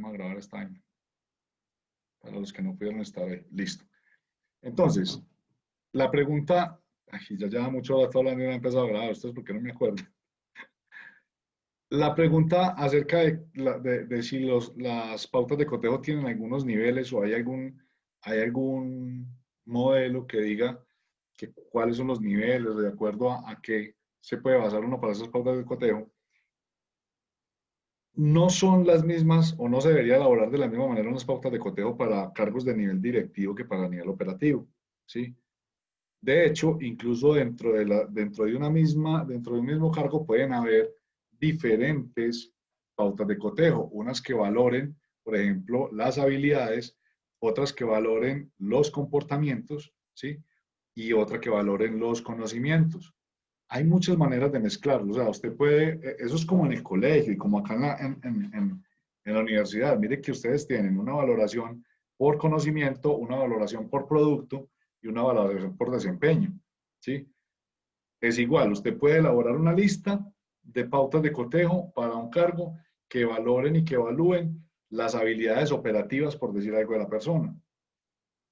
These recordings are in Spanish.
vamos a grabar esta vaina. Para los que no pudieron estar ahí. Listo. Entonces, la pregunta, ay, ya lleva mucho rato hablando y no he empezado a grabar, esto es porque no me acuerdo. La pregunta acerca de si las pautas de cotejo tienen algunos niveles o hay algún modelo que diga que cuáles son los niveles, de acuerdo a qué se puede basar uno para esas pautas de cotejo, no son las mismas o no se debería elaborar de la misma manera unas pautas de cotejo para cargos de nivel directivo que para nivel operativo, ¿sí? De hecho, incluso dentro de un mismo cargo pueden haber diferentes pautas de cotejo, unas que valoren, por ejemplo, las habilidades, otras que valoren los comportamientos, ¿sí? Y otra que valoren los conocimientos. Hay muchas maneras de mezclarlo, o sea, usted puede, eso es como en el colegio y como acá en la universidad. Mire que ustedes tienen una valoración por conocimiento, una valoración por producto y una valoración por desempeño, ¿sí? Es igual, usted puede elaborar una lista de pautas de cotejo para un cargo que valoren y que evalúen las habilidades operativas, por decir algo, de la persona.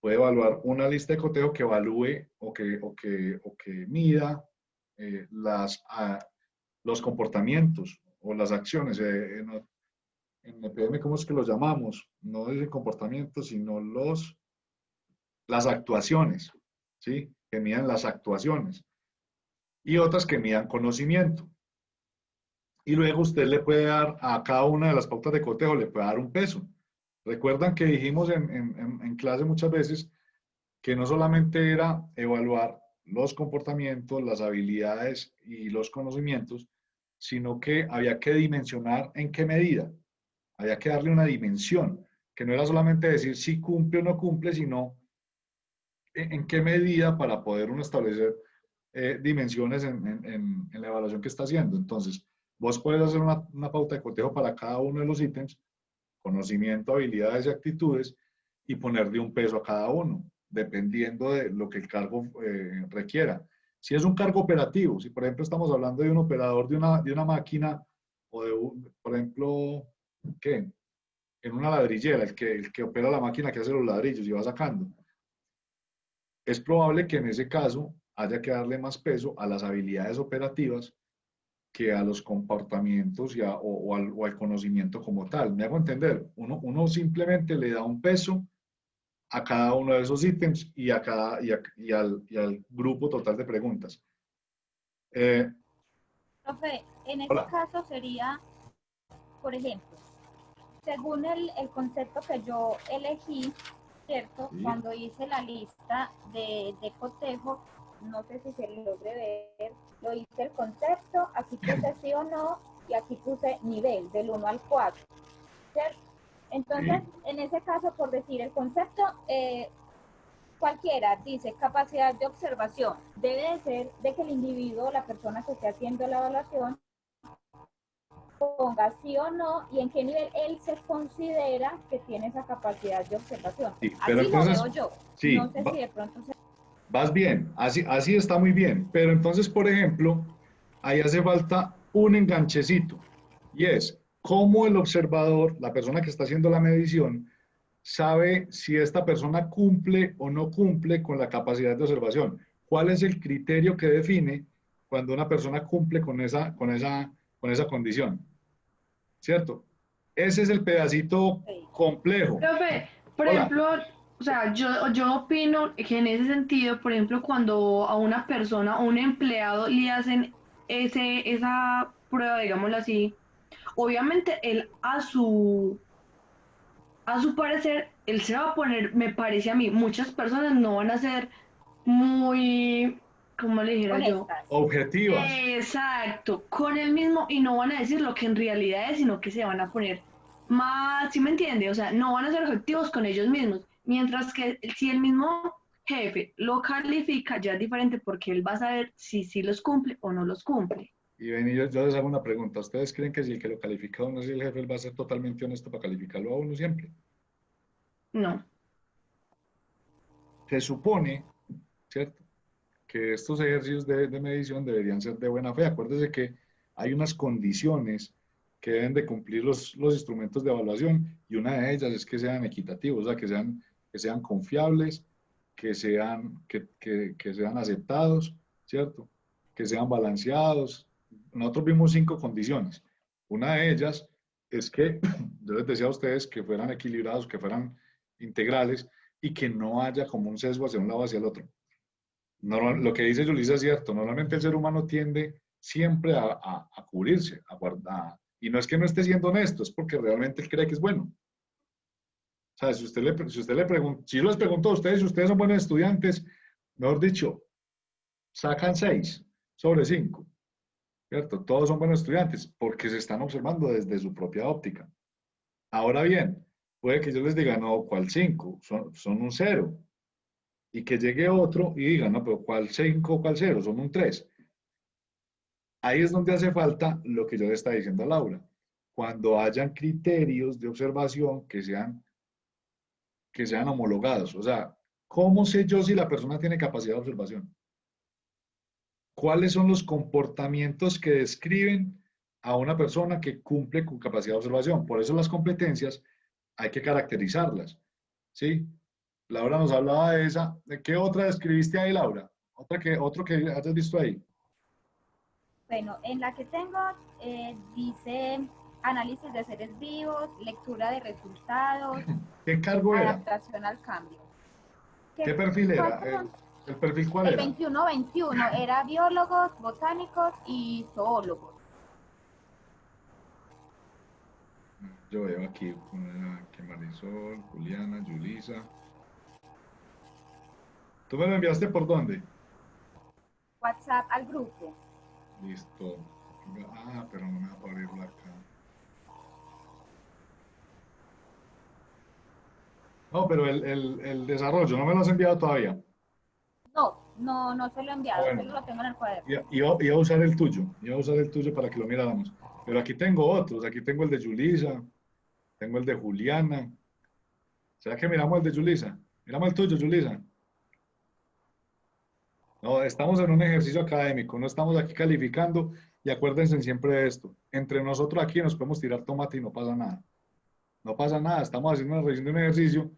Puede evaluar una lista de cotejo que evalúe o que mida los comportamientos o las acciones. En EPM, ¿cómo es que los llamamos? No es el comportamiento, sino las actuaciones, ¿sí? Que midan las actuaciones. Y otras que midan conocimiento. Y luego usted le puede dar a cada una de las pautas de cotejo, le puede dar un peso. Recuerdan que dijimos en clase muchas veces que no solamente era evaluar los comportamientos, las habilidades y los conocimientos, sino que había que dimensionar en qué medida. Había que darle una dimensión, que no era solamente decir si cumple o no cumple, sino en qué medida para poder uno establecer dimensiones en la evaluación que está haciendo. Entonces, vos puedes hacer una pauta de cotejo para cada uno de los ítems, conocimiento, habilidades y actitudes, y ponerle un peso a cada uno, dependiendo de lo que el cargo requiera. Si es un cargo operativo, si por ejemplo estamos hablando de un operador de una máquina, o por ejemplo, ¿qué? En una ladrillera, el que opera la máquina que hace los ladrillos y va sacando. Es probable que en ese caso haya que darle más peso a las habilidades operativas que a los comportamientos o al conocimiento como tal. ¿Me hago entender? Uno simplemente le da un peso a cada uno de esos ítems y al grupo total de preguntas. Profe, en ese Hola. caso sería, por ejemplo, según el concepto que yo elegí, ¿cierto? Sí. Cuando hice la lista de cotejo, no sé si se logre ver, lo hice el concepto, aquí puse sí o no, y aquí puse nivel, del 1 al 4, ¿cierto? Entonces, Sí. en ese caso, por decir el concepto, cualquiera dice capacidad de observación, debe de ser de que el individuo, la persona que esté haciendo la evaluación, ponga sí o no y en qué nivel él se considera que tiene esa capacidad de observación. Sí, pero Así lo entonces, veo yo. sí, No sé si de pronto se... vas bien, así está muy bien, pero entonces, por ejemplo, ahí hace falta un enganchecito, y es cómo el observador, la persona que está haciendo la medición, sabe si esta persona cumple o no cumple con la capacidad de observación. ¿Cuál es el criterio que define cuando una persona cumple con esa condición? ¿Cierto? Ese es el pedacito Sí. complejo. Profe, por Hola. ejemplo, o sea, yo opino que en ese sentido, por ejemplo, cuando a una persona o un empleado le hacen esa prueba, digámoslo así, obviamente él a su parecer, él se va a poner, me parece a mí, muchas personas no van a ser muy, ¿cómo le dijera yo? Honestas. Objetivas. Exacto, con el mismo y no van a decir lo que en realidad es, sino que se van a poner más, ¿sí me entiende? O sea, no van a ser objetivos con ellos mismos, mientras que si el mismo jefe lo califica, ya es diferente porque él va a saber si sí los cumple o no los cumple. Y ven, y yo les hago una pregunta. ¿Ustedes creen que si el que lo califica a uno es el jefe, él va a ser totalmente honesto para calificarlo a uno siempre? No. Se supone, ¿cierto?, que estos ejercicios de medición deberían ser de buena fe. Acuérdese que hay unas condiciones que deben de cumplir los instrumentos de evaluación, y una de ellas es que sean equitativos, o sea, que sean confiables, que sean aceptados, ¿cierto? Que sean balanceados. Nosotros vimos 5 condiciones. Una de ellas es que, yo les decía a ustedes, que fueran equilibrados, que fueran integrales y que no haya como un sesgo hacia un lado o hacia el otro. Lo que dice Yulisa es cierto, normalmente el ser humano tiende siempre a cubrirse, a guardar, y no es que no esté siendo honesto, es porque realmente él cree que es bueno. O sea, si usted le pregunta, si yo les pregunto a ustedes si ustedes son buenos estudiantes, mejor dicho, sacan 6 sobre 5, ¿cierto? Todos son buenos estudiantes porque se están observando desde su propia óptica. Ahora bien, puede que yo les diga, no, ¿cuál 5? Son un 0. Y que llegue otro y diga, no, pero ¿cuál 5, cuál 0? Son un 3. Ahí es donde hace falta lo que yo le estaba diciendo a Laura. Cuando hayan criterios de observación que sean homologados. O sea, ¿cómo sé yo si la persona tiene capacidad de observación? ¿Cuáles son los comportamientos que describen a una persona que cumple con capacidad de observación? Por eso las competencias hay que caracterizarlas. ¿Sí? Laura nos hablaba de esa. ¿De qué otra describiste ahí, Laura? Otro que hayas visto ahí. Bueno, en la que tengo dice análisis de seres vivos, lectura de resultados, ¿Qué cargo era? adaptación al cambio. ¿Qué perfil ¿Cuál, era? perdón? ¿El perfil cuál El era? 21-21 era biólogos, botánicos y zoólogos. Yo veo aquí que Marisol, Juliana, Yulisa. ¿Tú me lo enviaste por dónde? WhatsApp al grupo. Listo. Ah, pero no me va a abrirlo acá. No, pero el desarrollo, no me lo has enviado todavía. No se lo he Ah, enviado, bueno. solo lo tengo en el cuaderno. Iba a usar el tuyo. Iba a usar el tuyo para que lo miráramos. Pero aquí tengo otros. Aquí tengo el de Yulisa. Tengo el de Juliana. ¿Será que miramos el de Yulisa? Miramos el tuyo, Yulisa. No, estamos en un ejercicio académico, no estamos aquí calificando y acuérdense siempre de esto. Entre nosotros aquí nos podemos tirar tomate y no pasa nada. No pasa nada, estamos haciendo una revisión de un ejercicio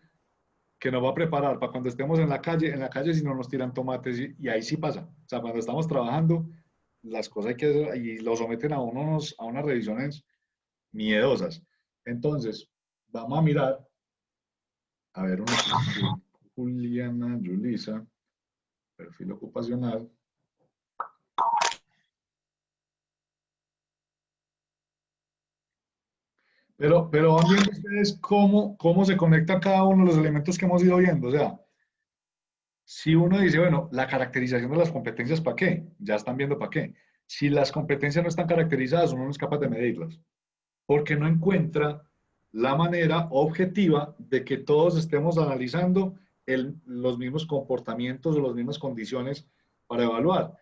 que nos va a preparar para cuando estemos en la calle si no nos tiran tomates y ahí sí pasa. O sea, cuando estamos trabajando, las cosas hay que hacer y lo someten a unas revisiones miedosas. Entonces, vamos a mirar, a ver, Juliana, Yulisa, perfil ocupacional. Pero van viendo ustedes cómo se conecta cada uno de los elementos que hemos ido viendo. O sea, si uno dice, bueno, la caracterización de las competencias, ¿para qué? Ya están viendo para qué. Si las competencias no están caracterizadas, uno no es capaz de medirlas, porque no encuentra la manera objetiva de que todos estemos analizando los mismos comportamientos o las mismas condiciones para evaluar.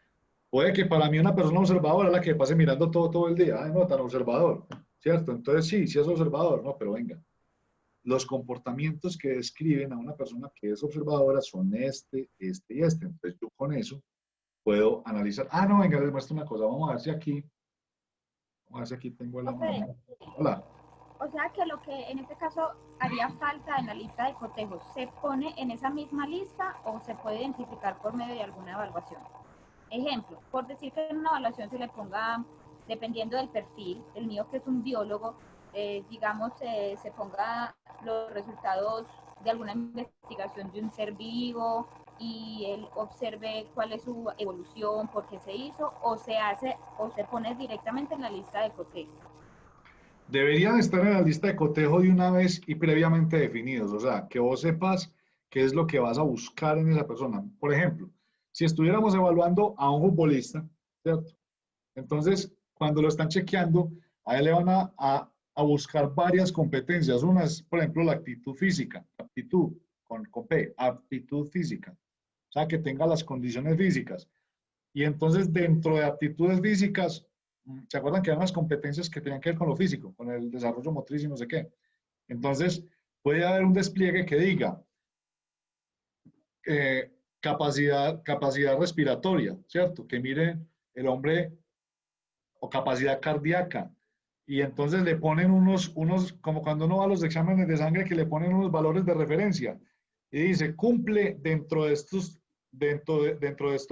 Puede que para mí una persona observadora es la que pase mirando todo el día. Ay, no, tan observador, ¿cierto? Entonces sí es observador, no, pero venga. Los comportamientos que describen a una persona que es observadora son este y este. Entonces yo con eso puedo analizar. Ah, no, venga, les muestro una cosa. Vamos a ver si aquí tengo la Okay. mano. Hola. O sea que lo que en este caso haría falta en la lista de cotejos, ¿se pone en esa misma lista o se puede identificar por medio de alguna evaluación? Ejemplo, por decir que en una evaluación se le ponga, dependiendo del perfil, el mío que es un biólogo, digamos, se ponga los resultados de alguna investigación de un ser vivo y él observe cuál es su evolución, por qué se hizo, o se hace, o se pone directamente en la lista de cotejo. Deberían estar en la lista de cotejo de una vez y previamente definidos. O sea, que vos sepas qué es lo que vas a buscar en esa persona. Por ejemplo, si estuviéramos evaluando a un futbolista, ¿cierto? Entonces, cuando lo están chequeando, a él le van a buscar varias competencias. Una es, por ejemplo, la actitud física, aptitud con P, aptitud física. O sea, que tenga las condiciones físicas. Y entonces, dentro de aptitudes físicas, ¿se acuerdan que eran las competencias que tenían que ver con lo físico, con el desarrollo motriz y no sé qué? Entonces, puede haber un despliegue que diga capacidad respiratoria, ¿cierto? Que mire el hombre o capacidad cardíaca, y entonces le ponen como cuando uno va a los exámenes de sangre que le ponen unos valores de referencia y dice, cumple dentro de estos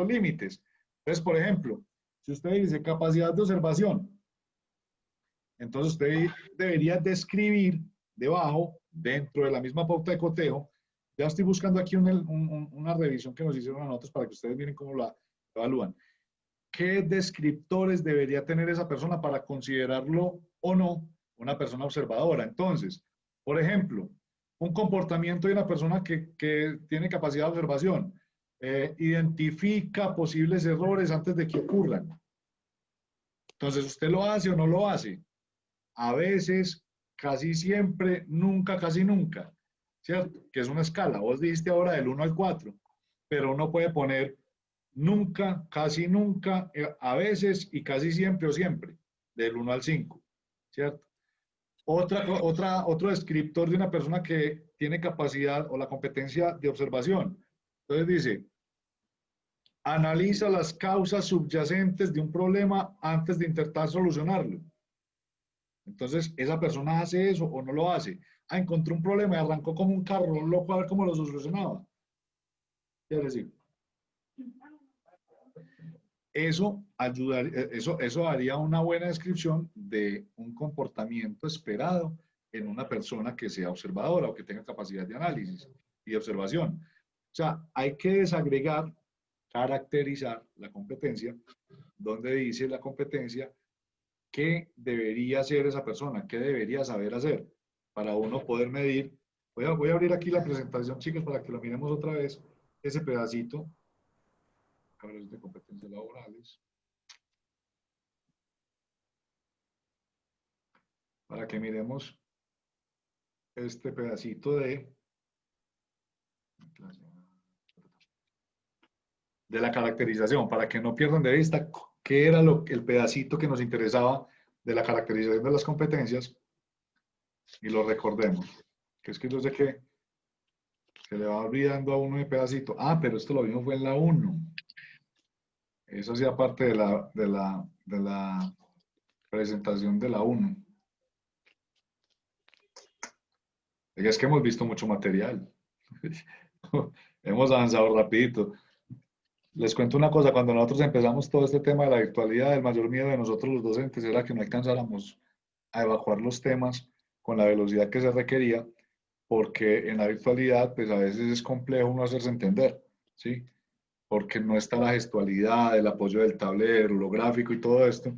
límites. Entonces, por ejemplo, si usted dice capacidad de observación, entonces usted debería describir debajo, dentro de la misma pauta de cotejo, ya estoy buscando aquí una revisión que nos hicieron a nosotros para que ustedes miren cómo la evalúan. ¿Qué descriptores debería tener esa persona para considerarlo o no una persona observadora? Entonces, por ejemplo, un comportamiento de una persona que tiene capacidad de observación, identifica posibles errores antes de que ocurran. Entonces, ¿usted lo hace o no lo hace? A veces, casi siempre, nunca, casi nunca, ¿cierto? Que es una escala. Vos dijiste ahora del 1 al 4, pero uno puede poner nunca, casi nunca, a veces y casi siempre o siempre, del 1 al 5, ¿cierto? Otro descriptor de una persona que tiene capacidad o la competencia de observación. Entonces dice, analiza las causas subyacentes de un problema antes de intentar solucionarlo. Entonces, ¿esa persona hace eso o no lo hace? Ah, encontró un problema y arrancó como un carro loco a ver cómo lo solucionaba. Quiere decir, eso haría una buena descripción de un comportamiento esperado en una persona que sea observadora o que tenga capacidad de análisis y de observación. O sea, hay que desagregar, caracterizar la competencia, donde dice la competencia qué debería hacer esa persona, qué debería saber hacer para uno poder medir. Voy a abrir aquí la presentación, chicos, para que lo miremos otra vez, ese pedacito. Cabros de competencias laborales. Para que miremos este pedacito de la caracterización, para que no pierdan de vista qué era el pedacito que nos interesaba de la caracterización de las competencias y lo recordemos. Que es que yo sé que se le va olvidando a uno el pedacito. Ah, pero esto lo vimos fue en la 1. Eso hacía parte de la presentación de la 1. Es que hemos visto mucho material. Hemos avanzado rapidito. Les cuento una cosa, cuando nosotros empezamos todo este tema de la virtualidad, el mayor miedo de nosotros los docentes era que no alcanzáramos a evacuar los temas con la velocidad que se requería, porque en la virtualidad, pues a veces es complejo uno hacerse entender, ¿sí? Porque no está la gestualidad, el apoyo del tablero, lo gráfico y todo esto,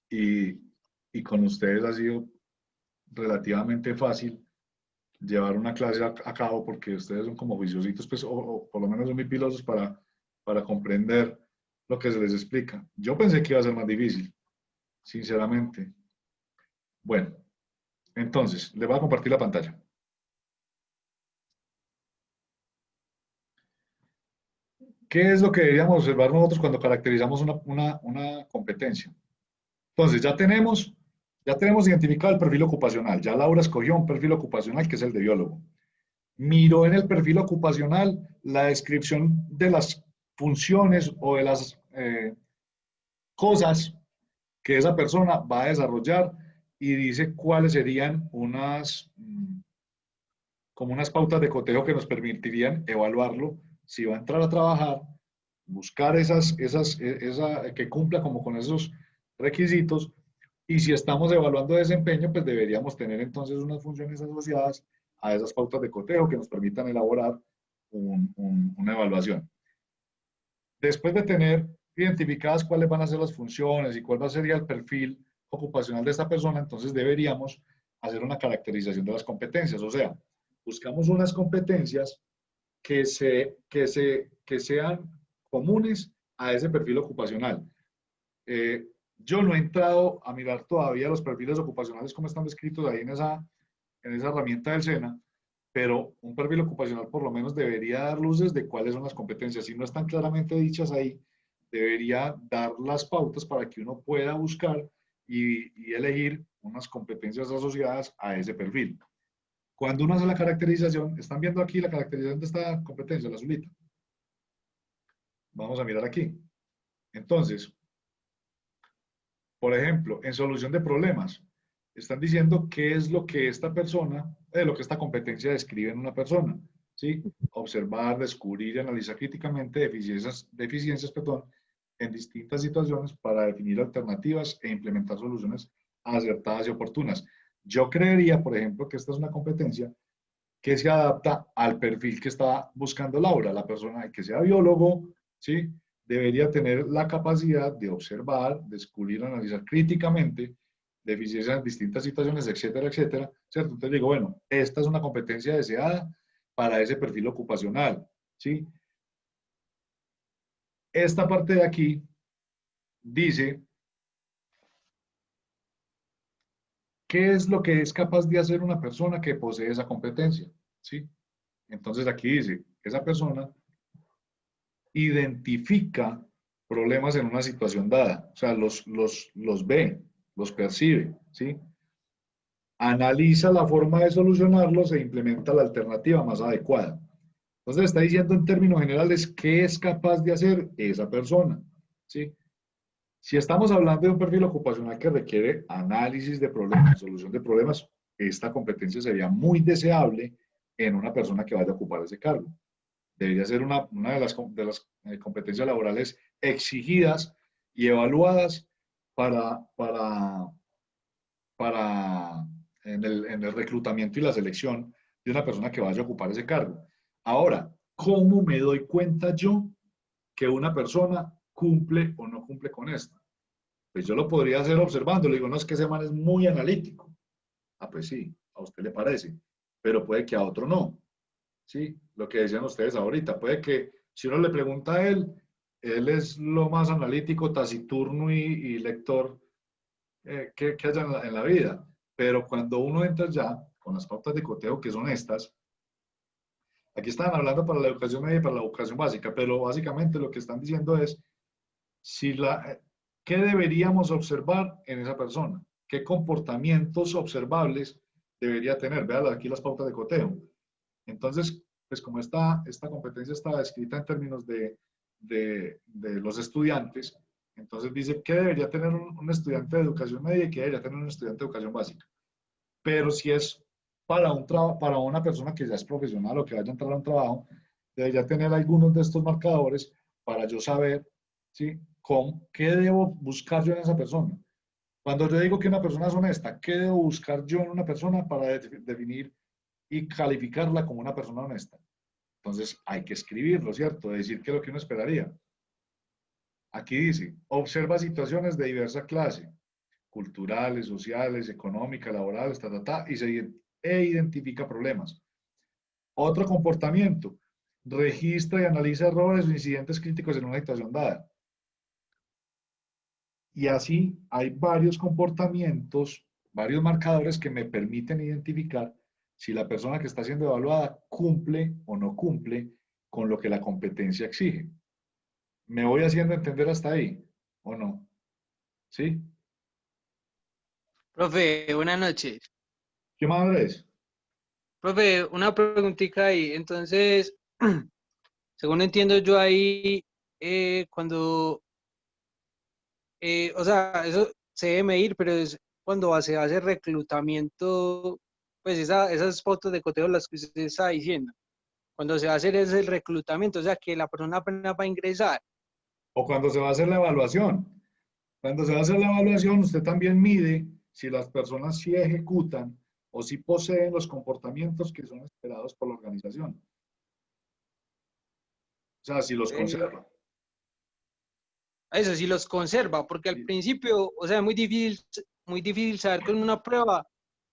y, y con ustedes ha sido relativamente fácil llevar una clase a cabo porque ustedes son como juiciositos, pues, o por lo menos son muy pilosos para comprender lo que se les explica. Yo pensé que iba a ser más difícil, sinceramente. Bueno, entonces, les voy a compartir la pantalla. ¿Qué es lo que deberíamos observar nosotros cuando caracterizamos una competencia? Entonces, ya tenemos identificado el perfil ocupacional. Ya Laura escogió un perfil ocupacional que es el de biólogo. Miró en el perfil ocupacional la descripción de las funciones o de las cosas que esa persona va a desarrollar y dice cuáles serían como unas pautas de cotejo que nos permitirían evaluarlo si va a entrar a trabajar, buscar que cumpla como con esos requisitos, y si estamos evaluando desempeño, pues deberíamos tener entonces unas funciones asociadas a esas pautas de cotejo que nos permitan elaborar una evaluación. Después de tener identificadas cuáles van a ser las funciones y cuál va a ser el perfil ocupacional de esta persona, entonces deberíamos hacer una caracterización de las competencias. O sea, buscamos unas competencias que sean comunes a ese perfil ocupacional. Yo no he entrado a mirar todavía los perfiles ocupacionales como están descritos ahí en esa herramienta del SENA, pero un perfil ocupacional por lo menos debería dar luces de cuáles son las competencias. Si no están claramente dichas ahí, debería dar las pautas para que uno pueda buscar y elegir unas competencias asociadas a ese perfil. Cuando uno hace la caracterización, están viendo aquí la caracterización de esta competencia, la azulita. Vamos a mirar aquí. Entonces, por ejemplo, en solución de problemas, están diciendo qué es lo que esta persona, lo que esta competencia describe en una persona, ¿sí? Observar, descubrir y analizar críticamente deficiencias, perdón, en distintas situaciones para definir alternativas e implementar soluciones acertadas y oportunas. Yo creería, por ejemplo, que esta es una competencia que se adapta al perfil que está buscando Laura, la persona que sea biólogo, ¿sí? Debería tener la capacidad de observar, descubrir, analizar críticamente deficiencias en distintas situaciones, etcétera, etcétera, ¿cierto? Entonces digo, bueno, esta es una competencia deseada para ese perfil ocupacional, ¿sí? Esta parte de aquí dice qué es lo que es capaz de hacer una persona que posee esa competencia, ¿sí? Entonces aquí dice, esa persona identifica problemas en una situación dada, o sea, los ve, los percibe, ¿sí? Analiza la forma de solucionarlos e implementa la alternativa más adecuada. Entonces está diciendo en términos generales qué es capaz de hacer esa persona, ¿sí? Si estamos hablando de un perfil ocupacional que requiere análisis de problemas, solución de problemas, esta competencia sería muy deseable en una persona que vaya a ocupar ese cargo. Debería ser una de las competencias laborales exigidas y evaluadas para en el reclutamiento y la selección de una persona que vaya a ocupar ese cargo. Ahora, ¿cómo me doy cuenta yo que una persona cumple o no cumple con esto? Pues yo lo podría hacer observando, le digo, no, es que ese man es muy analítico. Ah, pues sí, a usted le parece, pero puede que a otro no. Sí, lo que decían ustedes ahorita, puede que si uno le pregunta a él, él es lo más analítico, taciturno y lector que haya en la vida, pero cuando uno entra ya con las pautas de cotejo que son estas, aquí están hablando para la educación media y para la educación básica, pero básicamente lo que están diciendo es si qué deberíamos observar en esa persona, qué comportamientos observables debería tener. Vean aquí las pautas de cotejo. Entonces, pues como esta competencia está descrita en términos de los estudiantes, entonces dice qué debería tener un estudiante de educación media y qué debería tener un estudiante de educación básica. Pero si es para una persona que ya es profesional o que vaya a entrar a un trabajo, debería tener algunos de estos marcadores para yo saber, ¿sí? ¿Qué debo buscar yo en esa persona? Cuando yo digo que una persona es honesta, ¿qué debo buscar yo en una persona para definir y calificarla como una persona honesta? Entonces hay que escribirlo, ¿cierto? Decir qué es lo que uno esperaría. Aquí dice, observa situaciones de diversa clase, culturales, sociales, económicas, laborales, e identifica problemas. Otro comportamiento, registra y analiza errores o incidentes críticos en una situación dada. Y así hay varios comportamientos, varios marcadores que me permiten identificar si la persona que está siendo evaluada cumple o no cumple con lo que la competencia exige. ¿Me voy haciendo entender hasta ahí o no? ¿Sí? Profe, buenas noches. ¿Qué madre es? Profe, una preguntita ahí. Entonces, según entiendo yo ahí, cuando, o sea, eso se debe medir, pero es cuando se hace reclutamiento, pues esas fotos de cotejo las que usted está diciendo. Cuando se va a hacer ese reclutamiento, o sea, que la persona apenas va a ingresar. O cuando se va a hacer la evaluación. Cuando se va a hacer la evaluación, usted también mide si las personas sí ejecutan o si poseen los comportamientos que son esperados por la organización. O sea, si los Eh, conserva. Eso sí los conserva, porque al Sí, principio, o sea, es muy difícil saber con una prueba,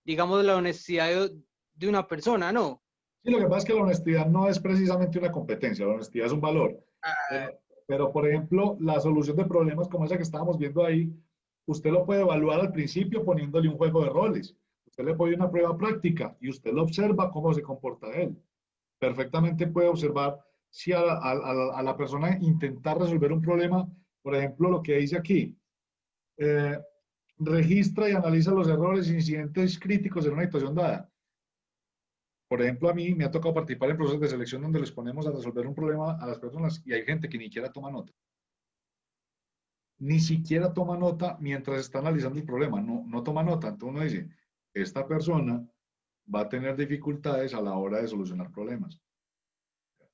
digamos, la honestidad de una persona, ¿no? sí, lo que pasa es que la honestidad no es precisamente una competencia, la honestidad es un valor. Ah, Pero, por ejemplo, la solución de problemas como esa que estábamos viendo ahí, usted lo puede evaluar al principio poniéndole un juego de roles. Usted le pone una prueba práctica y usted lo observa cómo se comporta él. Perfectamente puede observar si a la persona intentar resolver un problema, por ejemplo, lo que dice aquí, eh, registra y analiza los errores e incidentes críticos en una situación dada. Por ejemplo, a mí me ha tocado participar en procesos de selección donde les ponemos a resolver un problema a las personas y hay gente que ni siquiera toma nota. ni siquiera toma nota mientras está analizando el problema, no toma nota. Entonces uno dice, esta persona va a tener dificultades a la hora de solucionar problemas.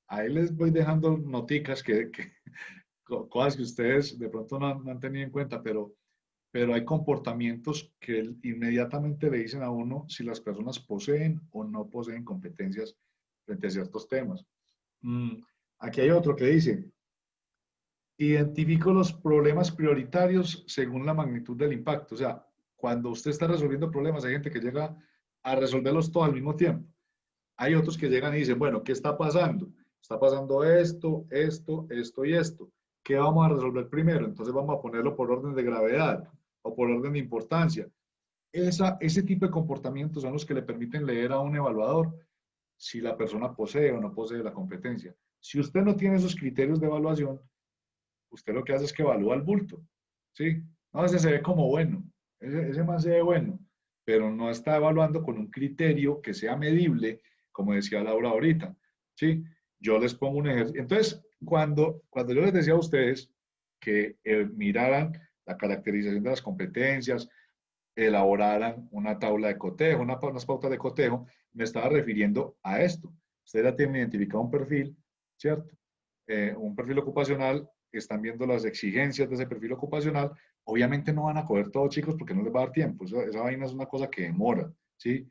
Ahí les voy dejando noticas cosas que ustedes de pronto no han tenido en cuenta, pero hay comportamientos que inmediatamente le dicen a uno si las personas poseen o no poseen competencias frente a ciertos temas. Aquí hay otro que dice, identifico los problemas prioritarios según la magnitud del impacto. O sea, cuando usted está resolviendo problemas, hay gente que llega a resolverlos todos al mismo tiempo. Hay otros que llegan y dicen, bueno, ¿qué está pasando? Está pasando esto, esto, esto y esto. ¿Qué vamos a resolver primero? Entonces vamos a ponerlo por orden de gravedad o por orden de importancia. Ese tipo de comportamientos son los que le permiten leer a un evaluador si la persona posee o no posee la competencia. Si usted no tiene esos criterios de evaluación, usted lo que hace es que evalúa el bulto, ¿sí? No, ese se ve como bueno, ese más se ve bueno, pero no está evaluando con un criterio que sea medible, como decía Laura ahorita, ¿sí? Yo les pongo un ejercicio. Entonces, cuando yo les decía a ustedes que miraran la caracterización de las competencias, elaboraran una tabla de cotejo, unas pautas de cotejo, me estaba refiriendo a esto. Ustedes ya tienen identificado un perfil, ¿cierto? Un perfil ocupacional, están viendo las exigencias de ese perfil ocupacional. Obviamente no van a coger todos, chicos, porque no les va a dar tiempo. Esa vaina es una cosa que demora, ¿sí?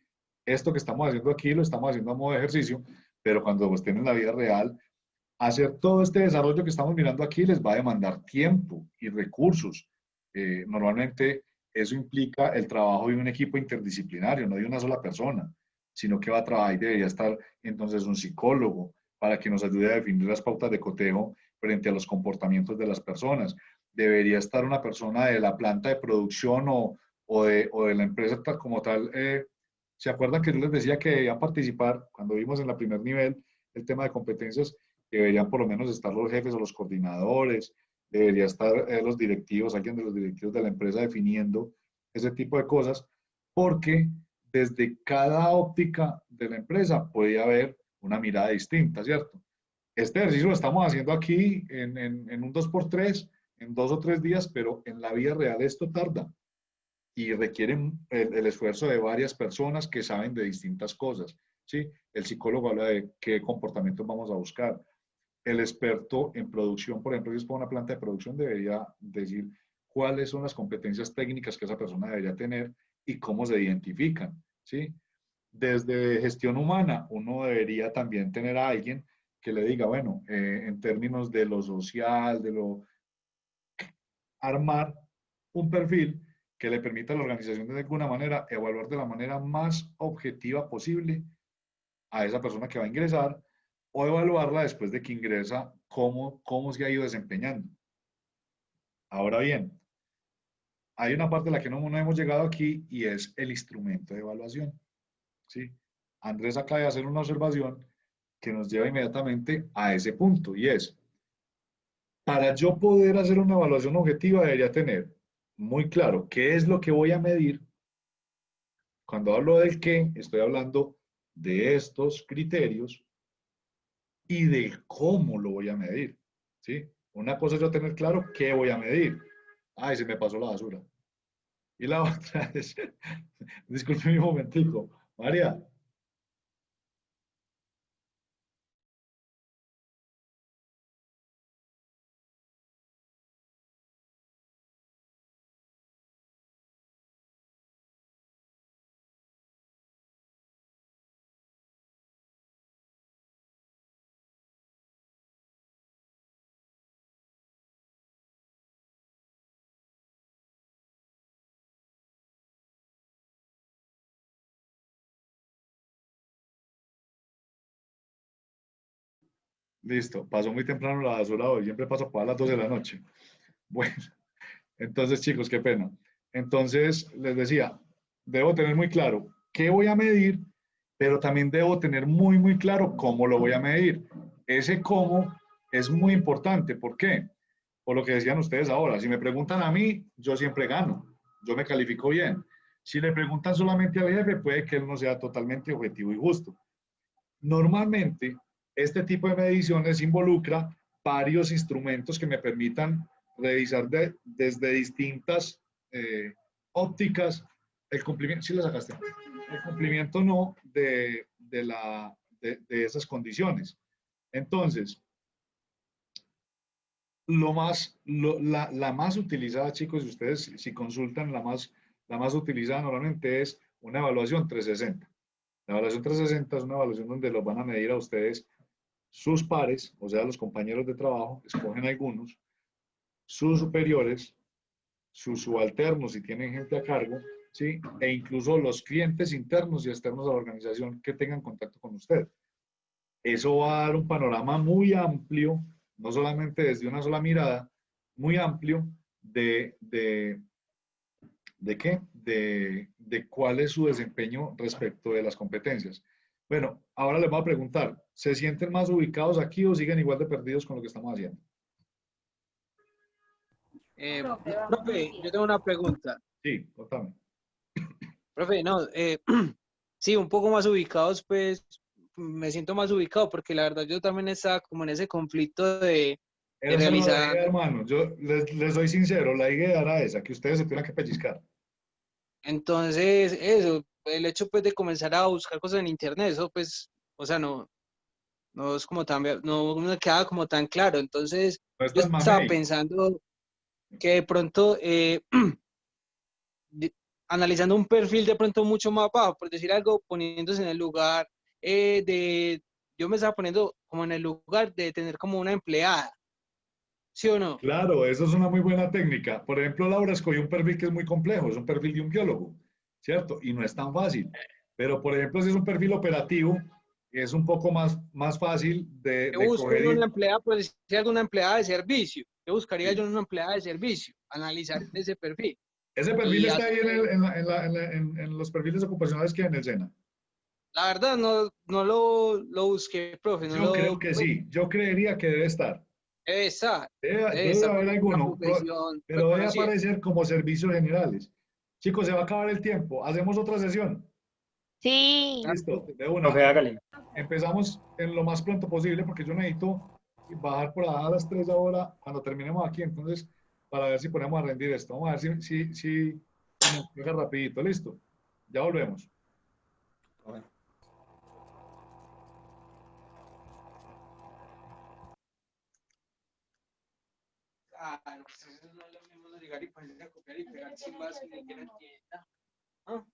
Esto que estamos haciendo aquí lo estamos haciendo a modo de ejercicio, pero cuando estén en la vida real, hacer todo este desarrollo que estamos mirando aquí les va a demandar tiempo y recursos. Normalmente eso implica el trabajo de un equipo interdisciplinario, no de una sola persona, sino que va a trabajar y debería estar entonces un psicólogo para que nos ayude a definir las pautas de cotejo frente a los comportamientos de las personas. Debería estar una persona de la planta de producción o de la empresa como tal. ¿Se acuerdan que yo les decía que debían participar cuando vimos en el primer nivel el tema de competencias? Deberían por lo menos estar los jefes o los coordinadores, debería estar los directivos, alguien de los directivos de la empresa definiendo ese tipo de cosas, porque desde cada óptica de la empresa puede haber una mirada distinta, ¿cierto? Este ejercicio lo estamos haciendo aquí en un 2x3, en 2 o 3 días, pero en la vida real esto tarda y requiere el esfuerzo de varias personas que saben de distintas cosas, ¿sí? El psicólogo habla de qué comportamientos vamos a buscar. El experto en producción, por ejemplo, si es para una planta de producción, debería decir cuáles son las competencias técnicas que esa persona debería tener y cómo se identifican, ¿sí? Desde gestión humana, uno debería también tener a alguien que le diga, bueno, en términos de lo social, armar un perfil que le permita a la organización de alguna manera evaluar de la manera más objetiva posible a esa persona que va a ingresar o evaluarla después de que ingresa, cómo se ha ido desempeñando. Ahora bien, hay una parte a la que no hemos llegado aquí y es el instrumento de evaluación, ¿sí? Andrés acaba de hacer una observación que nos lleva inmediatamente a ese punto y es, para yo poder hacer una evaluación objetiva debería tener muy claro qué es lo que voy a medir. Cuando hablo del qué, estoy hablando de estos criterios y de cómo lo voy a medir, ¿sí? Una cosa es yo tener claro qué voy a medir. Ay, se me pasó la basura. Y la otra es, disculpe un momentico, María. Listo, pasó muy temprano la basura hoy, siempre paso por las 12 de la noche. Bueno, entonces chicos, qué pena. Entonces, les decía, debo tener muy claro qué voy a medir, pero también debo tener muy claro cómo lo voy a medir. Ese cómo es muy importante. ¿Por qué? Por lo que decían ustedes ahora. Si me preguntan a mí, yo siempre gano. Yo me califico bien. Si le preguntan solamente al jefe, puede que él no sea totalmente objetivo y justo. Normalmente, este tipo de mediciones involucra varios instrumentos que me permitan revisar desde distintas ópticas el cumplimiento, si lo sacaste, el cumplimiento no de esas condiciones. Entonces, la más utilizada, chicos, si ustedes si consultan, la más utilizada normalmente es una evaluación 360. La evaluación 360 es una evaluación donde los van a medir a ustedes sus pares, o sea, los compañeros de trabajo, escogen algunos, sus superiores, sus subalternos si tienen gente a cargo, ¿sí? E incluso los clientes internos y externos a la organización que tengan contacto con usted. Eso va a dar un panorama muy amplio, no solamente desde una sola mirada, muy amplio ¿de qué? De cuál es su desempeño respecto de las competencias. Bueno, ahora les voy a preguntar, ¿se sienten más ubicados aquí o siguen igual de perdidos con lo que estamos haciendo? Profe, vamos muy Profe, yo bien. tengo una pregunta. Sí, contame. Profe, no, sí, un poco más ubicados, pues me siento más ubicado porque la verdad yo también estaba como en ese conflicto de Esa no es la realizar. idea, hermano. Yo les soy sincero, la idea era esa, que ustedes se tuvieran que pellizcar. Entonces, eso, el hecho pues de comenzar a buscar cosas en internet, eso pues, o sea, no es como tan, no me queda como tan claro. Entonces, No es yo tan estaba mamey. pensando que de pronto, de- analizando un perfil de pronto mucho más bajo, por decir algo, poniéndose en el lugar yo me estaba poniendo como en el lugar de tener como una empleada, ¿sí o no? Claro, eso es una muy buena técnica. Por ejemplo, Laura escogió un perfil que es muy complejo, es un perfil de un biólogo, ¿cierto? Y no es tan fácil. Pero, por ejemplo, si es un perfil operativo, es un poco más fácil Yo de busco coger en una y empleada, por decir alguna empleada de servicio. Yo buscaría sí. yo en una empleada de servicio, analizar ese perfil. Ese perfil Y está ahí hacer, en los perfiles ocupacionales que hay en el SENA. la verdad, no lo busqué, profe, no Yo creo lo, que pues, sí, yo creería que debe estar. debe Debe estar haber porque es una alguno, profesión pero debe reconocida. aparecer como servicios generales. Chicos, se va a acabar el tiempo. Hacemos otra sesión. Sí, Claro, Listo, profe. de una. Profe, hágale. Empezamos en lo más pronto posible porque yo necesito bajar por allá a las 3 ahora cuando terminemos aquí. Entonces, para ver si ponemos a rendir esto. Vamos a ver si nos deja rapidito. Listo. Ya volvemos. Claro, pues eso no es lo mismo de llegar y ponerse a copiar y pegar sin más que ni siquiera entienda. ¿Ah?